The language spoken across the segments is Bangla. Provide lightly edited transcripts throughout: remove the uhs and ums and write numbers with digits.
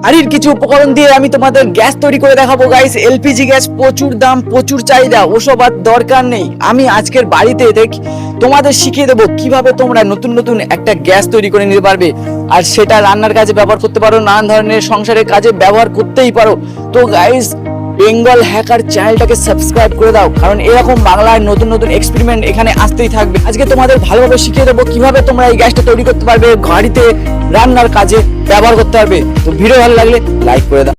বাড়ির কিছু উপকরণ দিয়ে আমি তোমাদের গ্যাস তৈরি করে দেখাবো গাইস। এলপিজি গ্যাস প্রচুর দাম, প্রচুর চাহিদা, ওসব আর দরকার নেই। আমি আজকের বাড়িতে তোমাদের শিখিয়ে দেবো কিভাবে তোমরা নতুন নতুন একটা গ্যাস তৈরি করে নিতে পারবে, আর সেটা রান্নার কাজে ব্যবহার করতে পারো, নানান ধরনের সংসারের কাজে ব্যবহার করতেই পারো। তো গাইস, বেঙ্গল হ্যাকার চ্যানেলটাকে সাবস্ক্রাইব করে দাও, কারণ এরকম বাংলায় নতুন নতুন এক্সপেরিমেন্ট এখানে আসতেই থাকবে। আজকে তোমাদের ভালোভাবে শিখিয়ে দেবো কিভাবে তোমরা এই গ্যাসটা তৈরি করতে পারবে, গাড়িতে রান্নার কাজে ব্যবহার করতে পারবে। তো ভিডিও ভালো লাগলে লাইক করে দাও।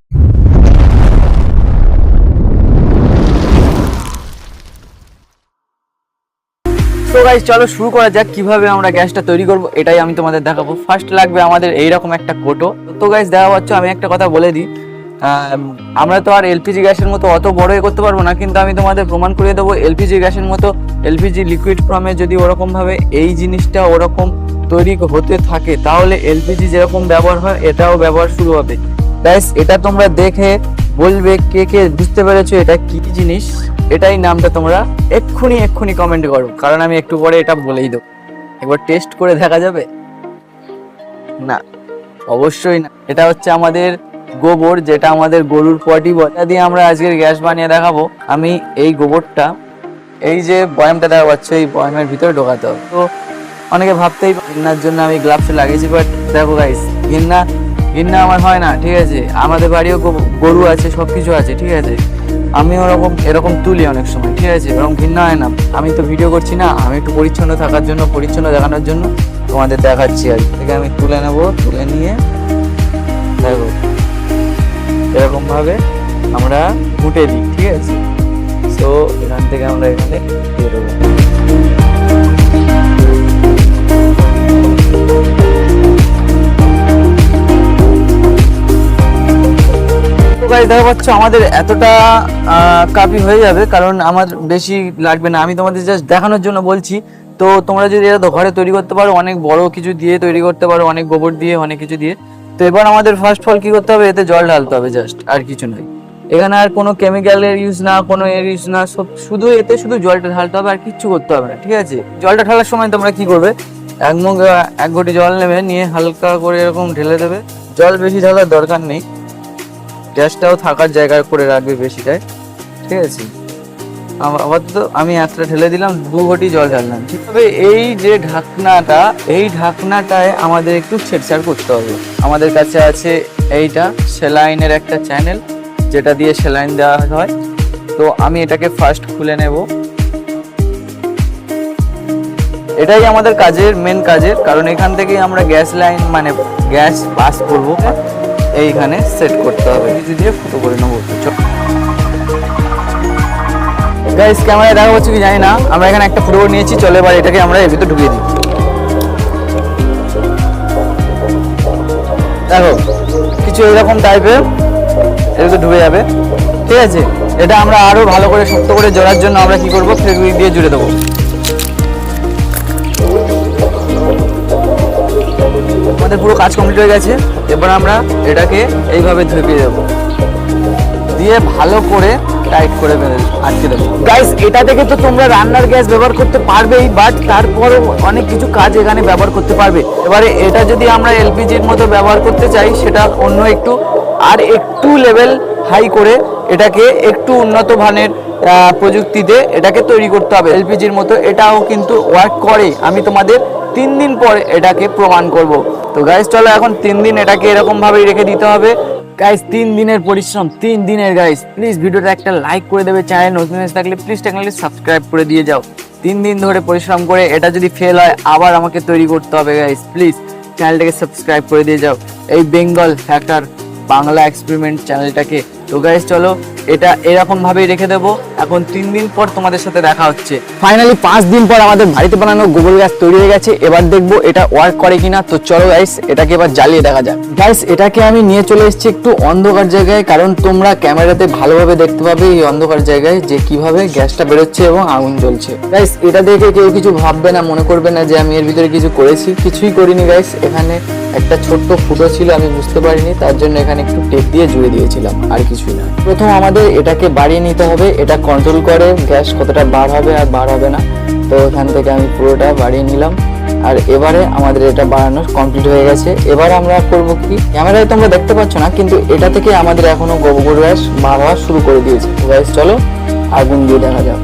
তো গাইস, চলো শুরু করা যাক কিভাবে আমরা গ্যাসটা তৈরি করব, এটাই আমি তোমাদের দেখাবো। ফার্স্ট লাগবে আমাদের এইরকম একটা কোটো। তো গাইস দেখা পাচ্ছ, আমি একটা কথা বলে দিই, আমরা তো আর এলপিজি গ্যাসের মতো অত বড় করতে পারবো না, কিন্তু আমি তোমাদের প্রমাণ করে দেবো এলপিজি গ্যাসের মতো এলপিজি লিকুইড ফর্মে যদি ওরকম ভাবে এই জিনিসটা ওরকম তৈরি হতে থাকে, তাহলে এলপিজি যেরকম ব্যবহার হয় এটাও ব্যবহার শুরু হবে। গাইস, এটা তোমরা দেখে বলবে কে কে বুঝতে পেরেছো এটা কি জিনিস। এটাই নামটা তোমরা এক্ষুনি কমেন্ট করো, কারণ আমি একটু পরে এটা বলেই দেবো। একবার টেস্ট করে দেখা যাবে না? অবশ্যই না। এটা হচ্ছে আমাদের গোবর, যেটা আমাদের গরুর পটি বলে, এটা দিয়ে আমরা আজকের গ্যাস বানিয়ে দেখাবো। আমি এই গোবরটা, এই যে বয়ামটা দেখা পাচ্ছে, এই বয়ামের ভিতরে ঢোকাতে হবে। তো অনেকে ভাবতেই ঘৃণার জন্য আমি গ্লাভস লাগিয়েছি, বাট দেখো গাইস, ঘৃণা আমার হয় না, ঠিক আছে? আমাদের বাড়িও গরু আছে, সবকিছু আছে, ঠিক আছে? আমি এরকম তুলি অনেক সময়, ঠিক আছে? এরকম ঘৃণা হয় না। আমি তো ভিডিও করছি না, আমি একটু পরিচ্ছন্ন থাকার জন্য, পরিচ্ছন্ন দেখানোর জন্য তোমাদের দেখাচ্ছি। আর থেকে আমি তুলে নেবো, তুলে নিয়ে দেখো এরকম ভাবে আমরা ঘুটে দিই, ঠিক আছে? তো এখান থেকে আমরা এখানে দিয়ে দেবো। দেখা পাচ্ছ আমাদের এতটা কাপি হয়ে যাবে, কারণ আমার বেশি লাগবে না। আমি তোমাদের জাস্ট দেখানোর জন্য বলছি। তো তোমরা যদি এটা ঘরে তৈরি করতে পারো, অনেক বড় কিছু দিয়ে তৈরি করতে পারো, অনেক গোবর দিয়ে, অনেক কিছু দিয়ে। তো এবার আমাদের ফার্স্ট ফল কি করতে হবে, এতে জল ঢালতে হবে, জাস্ট, আর কিছু নয়। এখানে আর কোনো কেমিক্যালের ইউজ না, কোনো এর ইউজ না, শুধু জলটা ঢালতে হবে, আর কিচ্ছু করতে হবে না, ঠিক আছে? জলটা ঢালার সময় তোমরা কি করবে, এক ঘটি জল নেবে, নিয়ে হালকা করে এরকম ঢেলে দেবে। জল বেশি ঢালার দরকার নেই, গ্যাসটাও থাকার জায়গায় করে রাখবে বেশিটাই, ঠিক আছে? আপাতত আমি একটা ঢেলে দিলাম, 2 ঘটি জল ঢাললাম। ঠিক হবে। এই যে ঢাকনাটা, এই ঢাকনাটায় আমাদের একটু ছেড়ছাড় করতে হবে। আমাদের কাছে আছে এইটা সেলাইনের একটা চ্যানেল, যেটা দিয়ে সেলাইন দেওয়া হয়। তো আমি এটাকে ফার্স্ট খুলে নেব। এটাই আমাদের মেন কাজের, কারণ এখান থেকেই আমরা গ্যাস লাইন মানে গ্যাস পাস করবো। এইখানে সেট করতে হবে, কিছু দিয়ে ফুটো করে নেবো। গাইস, ক্যামেরায় দেখা হচ্ছে কি জানি না, আমরা এখানে একটা ফুটো করে নিয়েছি। চলে এবার এটাকে আমরা এর ভিতরে ঢুকিয়ে দিই। দেখো কিছু এরকম টাইপের এর ভিতরে ঢুকে যাবে, ঠিক আছে? এটা আমরা আরো ভালো করে শক্ত করে জোড়ার জন্য আমরা কি করবো, ফেভিকুইক দিয়ে জুড়ে দেবো। আমাদের পুরো কাজ কমপ্লিট হয়ে গেছে। এবার আমরা এটাকে এইভাবে ঢুকিয়ে দেবো, দিয়ে ভালো করে টাইট করে আটকে দেবো। গাইস, এটা থেকে তো তোমরা রান্নার গ্যাস ব্যবহার করতে পারবেই, বাট তারপরে অনেক কিছু কাজ এখানে ব্যবহার করতে পারবে। এবারে এটা যদি আমরা এলপিজির মতো ব্যবহার করতে চাই, সেটা অন্য একটু লেভেল হাই করে এটাকে একটু উন্নত মানের প্রযুক্তিতে এটাকে তৈরি করতে হবে এলপিজির মতো। এটাও কিন্তু ওয়ার্ক করে, আমি তোমাদের 3 দিন পর এটাকে প্রমাণ করব। তো গাইস চলো, এখন 3 দিন এটাকে এরকম ভাবেই রেখে দিতে হবে। গাইস, 3 দিনের পরিশ্রম, 3 দিনের। গাইস প্লিজ ভিডিওটা একটা লাইক করে দেবে, চ্যানেল নতুন থাকলে প্লিজ চ্যানেলটি সাবস্ক্রাইব করে দিয়ে যাও। 3 দিন ধরে পরিশ্রম করে এটা যদি ফেল হয়, আবার আমাকে তৈরি করতে হবে। গাইস প্লিজ চ্যানেলটাকে সাবস্ক্রাইব করে দিয়ে যাও, এই বেঙ্গল হ্যাকার বাংলা এক্সপেরিমেন্ট চ্যানেলটাকে। তো গাইস চলো, এটা এরকম ভাবেই রেখে দেবো। এখন 3 দিন পর তোমাদের সাথে দেখা হচ্ছে। ফাইনালি 5 দিন পর আমাদের বাড়িতে বানানো গোবর গ্যাস তৈরি হয়ে গেছে। এবার দেখবো এটা ওয়ার্ক করে কিনা। তো চলো গাইস, এটাকে এবার জ্বালিয়ে দেখা যাক। গাইস, এটাকে আমি নিয়ে চলে এসেছি একটু অন্ধকার জায়গায়, কারণ তোমরা ক্যামেরাতে ভালোভাবে দেখতে পাবে এই অন্ধকার জায়গায় যে কিভাবে গ্যাসটা বেরোচ্ছে এবং আগুন জ্বলছে। গাইস, এটা দেখে কেউ কিছু ভাববে না, মনে করবে না যে আমি এর ভিতরে কিছু করেছি। কিছুই করিনি গাইস, এখানে একটা ছোট্ট ফুটো ছিল, আমি বুঝতে পারিনি, তার জন্য এখানে একটু টেপ দিয়ে জুড়ে দিয়েছিলাম, আর কিছুই না। প্রথম আমাদের এটাকে বাড়িয়ে নিতে হবে, এটা কন্ট্রোল করে গ্যাস কতটা বার হবে আর বার হবে না। তো এখান থেকে আমি পুরোটা বাড়িয়ে নিলাম। আর এবারে আমাদের এটা বানানো কমপ্লিট হয়ে গেছে। এবার আমরা করব কি, ক্যামেরায় তোমরা দেখতে পাচ্ছ না, কিন্তু এটা থেকে আমাদের এখনো গোবর গ্যাস বার হওয়া শুরু করে দিয়েছে। গাইস চলো আগুন দিয়ে দেখা যাক।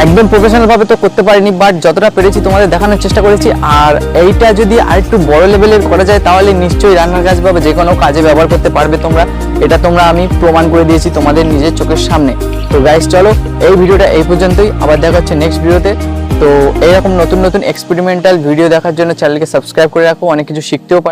একদম প্রফেশনাল ভাবে তো করতে পারিনি, বাট যতটা পেরেছি তোমাদের দেখানোর চেষ্টা করেছি। আর এইটা যদি আরেকটু বড় লেভেলের করা যায় তাহলে নিশ্চয়ই রান্নার কাজ বা যে কোনো কাজে ব্যবহার করতে পারবে তোমরা। এটা তোমরা আমি প্রমাণ করে দিয়েছি তোমাদের নিজের চোখের সামনে। তো গাইস চলো এই ভিডিওটা এই পর্যন্তই, আবার দেখা হচ্ছে নেক্সট ভিডিওতে। তো এইরকম নতুন নতুন এক্সপেরিমেন্টাল ভিডিও দেখার জন্য চ্যানেলকে সাবস্ক্রাইব করে রাখো, অনেক কিছু শিখতেও পারো।